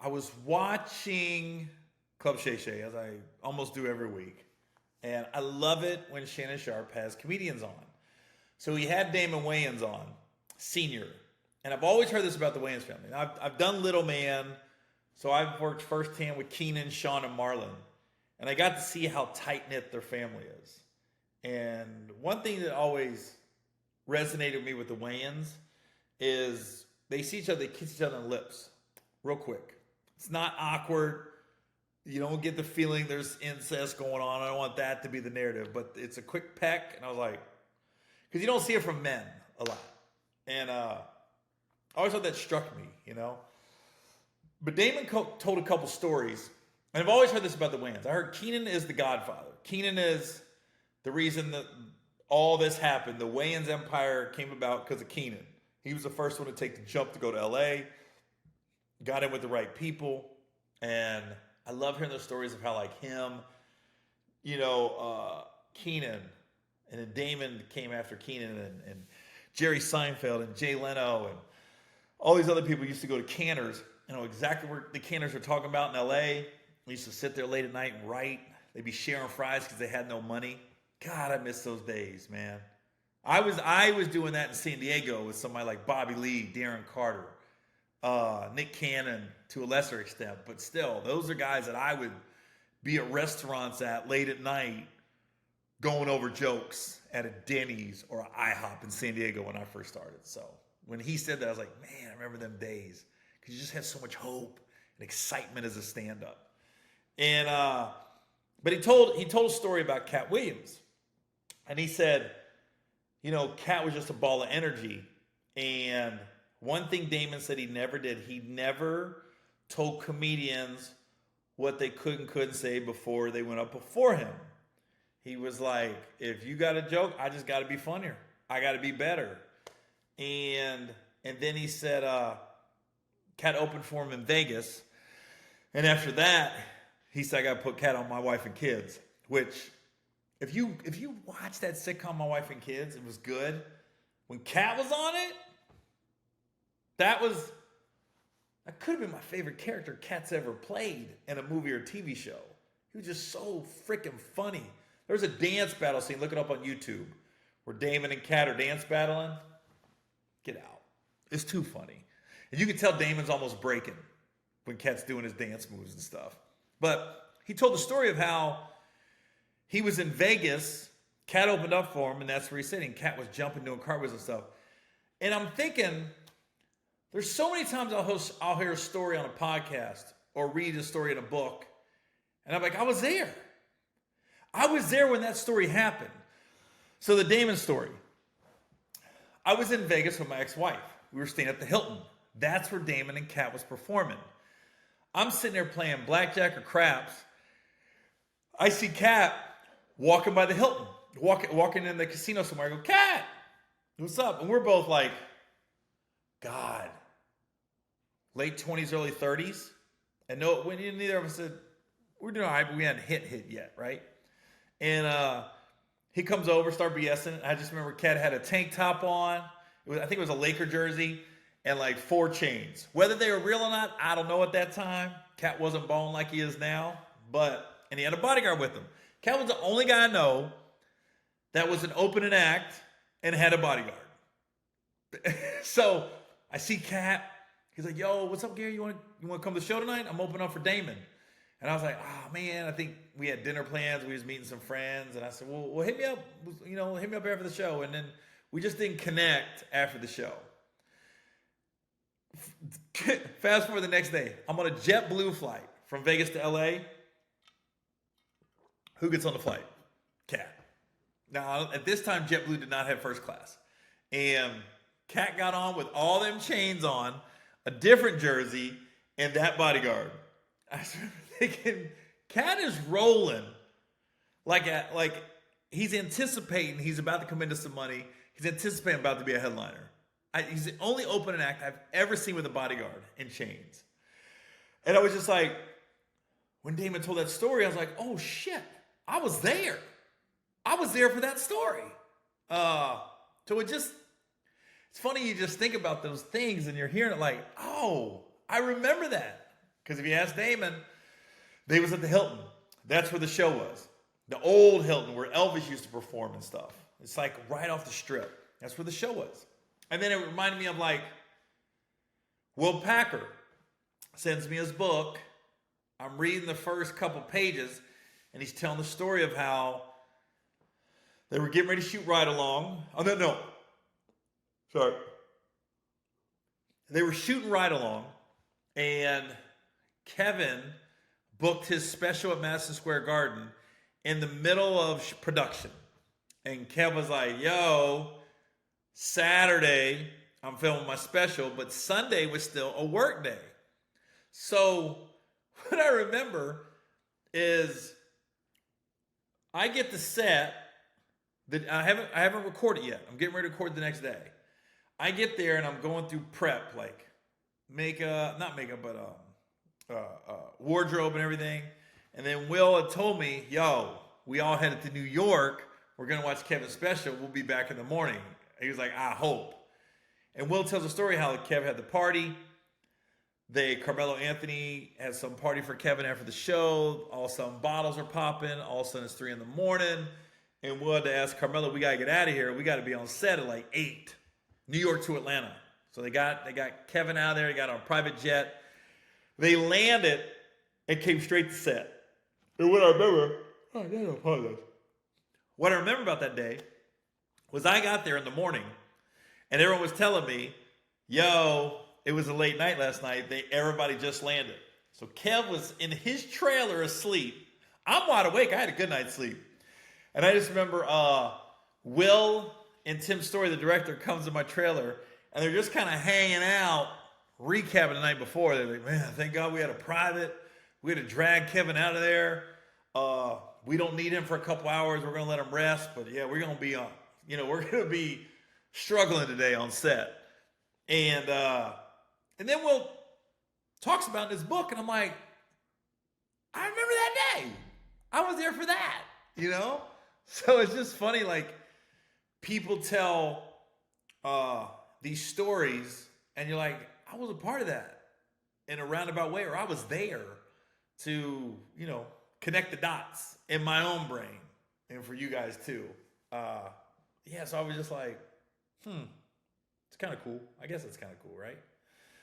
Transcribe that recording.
I was watching Club Shay Shay, as I almost do every week. And I love it when Shannon Sharp has comedians on. So he had Damon Wayans on, senior. And I've always heard this about the Wayans family. I've done Little Man, so I've worked firsthand with Keenan, Sean, and Marlon. And I got to see how tight-knit their family is. And one thing that always resonated with me with the Wayans is they see each other, they kiss each other on the lips real quick. It's not awkward. You don't get the feeling there's incest going on. I don't want that to be the narrative, but it's a quick peck. And I was like, because you don't see it from men a lot. And I always thought that struck me, you know. But Damon told a couple stories. And I've always heard this about the Wayans. I heard Keenan is the godfather. Keenan is the reason that all this happened. The Wayans empire came about because of Keenan. He was the first one to take the jump to go to LA. Got in with the right people. And I love hearing the stories of how, like, him, you know, Keenan, and then Damon came after Keenan, and Jerry Seinfeld and Jay Leno and all these other people used to go to Canners. You know exactly where the Canners were talking about in LA. We used to sit there late at night and write. They'd be sharing fries because they had no money. God, I miss those days, man. I was doing that in San Diego with somebody like Bobby Lee, Darren Carter, Nick Cannon to a lesser extent. But still, those are guys that I would be at restaurants at late at night going over jokes at a Denny's or an IHOP in San Diego when I first started. So when he said that, I was like, man, I remember them days. Because you just had so much hope and excitement as a stand-up. And but he told a story about Katt Williams. And he said, you know, Katt was just a ball of energy. And one thing Damon said he never did, he never told comedians what they could and couldn't say before they went up before him. He was like, if you got a joke, I just got to be funnier. I got to be better. And then he said, Katt opened for him in Vegas. And after that, he said, I got to put Katt on My Wife and Kids, which if you watch that sitcom, My Wife and Kids, it was good. When Katt was on it, that could have been my favorite character Katt's ever played in a movie or TV show. He was just so freaking funny. There's a dance battle scene, look it up on YouTube, where Damon and Katt are dance battling. Get out. It's too funny. And you can tell Damon's almost breaking when Katt's doing his dance moves and stuff. But he told the story of how he was in Vegas, Katt opened up for him, and that's where he's sitting. Katt was jumping, doing cartwheels and stuff. And I'm thinking, there's so many times I'll hear a story on a podcast or read a story in a book, and I'm like, I was there. I was there when that story happened. So the Damon story. I was in Vegas with my ex-wife. We were staying at the Hilton. That's where Damon and Katt was performing. I'm sitting there playing blackjack or craps. I see Katt walking by the Hilton, walking in the casino somewhere. I go, Katt, what's up? And we're both like, God, late 20s, early 30s. And no, neither of us said, we're doing all right, but we hadn't hit yet, right? And he comes over, start BSing. I just remember Katt had a tank top on. I think it was a Laker jersey and like 4 chains. Whether they were real or not, I don't know at that time. Katt wasn't balling like he is now, and he had a bodyguard with him. Katt was the only guy I know that was an opening act and had a bodyguard. So I see Katt. He's like, yo, what's up, Gary? You want to come to the show tonight? I'm opening up for Damon. And I was like, oh, man, I think we had dinner plans. We was meeting some friends. And I said, well, hit me up. Hit me up after the show. And then we just didn't connect after the show. Fast forward the next day. I'm on a JetBlue flight from Vegas to LA. Who gets on the flight? Katt. Now, at this time, JetBlue did not have first class. And Katt got on with all them chains on, a different jersey, and that bodyguard. I was thinking, Katt is rolling like he's anticipating he's about to come into some money. He's anticipating about to be a headliner. He's the only opening act I've ever seen with a bodyguard in chains. And I was just like, when Damon told that story, I was like, oh shit, I was there. I was there for that story. So it's funny you just think about those things and you're hearing it like, oh, I remember that. Because if you ask Damon, they was at the Hilton. That's where the show was. The old Hilton where Elvis used to perform and stuff. It's like right off the strip. That's where the show was. And then it reminded me of like Will Packer sends me his book. I'm reading the first couple pages, and he's telling the story of how they were getting ready to shoot Ride Along. Oh, no. Sorry. They were shooting Ride Along, and Kevin booked his special at Madison Square Garden in the middle of production. And Kev was like, yo, Saturday, I'm filming my special, but Sunday was still a work day. So what I remember is I get the set that I haven't recorded yet. I'm getting ready to record the next day. I get there and I'm going through prep, like wardrobe and everything. And then Will had told me, yo, we all headed to New York. We're going to watch Kevin's special. We'll be back in the morning. He was like, I hope. And Will tells a story how Kev had the party. Carmelo Anthony had some party for Kevin after the show. All of a sudden, bottles are popping. All of a sudden, it's 3 a.m. And Will had to ask Carmelo, we got to get out of here. We got to be on set at like 8. New York to Atlanta. So they got Kevin out of there. They got on a private jet. They landed and came straight to set. And what I remember, what I remember about that day was I got there in the morning and everyone was telling me, yo, it was a late night last night. Everybody just landed. So Kev was in his trailer asleep. I'm wide awake. I had a good night's sleep. And I just remember Will and Tim Story, the director, comes to my trailer and they're just kind of hanging out, recapping the night before. They're like, man, thank God we had a private. We had to drag Kevin out of there. We don't need him for a couple hours. We're going to let him rest. But yeah, we're going to be on. We're going to be struggling today on set. And then Will talks about in his book, and I'm like, I remember that day. I was there for that, So it's just funny, like, people tell these stories, and you're like, I was a part of that in a roundabout way, or I was there to, connect the dots in my own brain, and for you guys too. So I was just like, it's kind of cool. I guess it's kind of cool, right?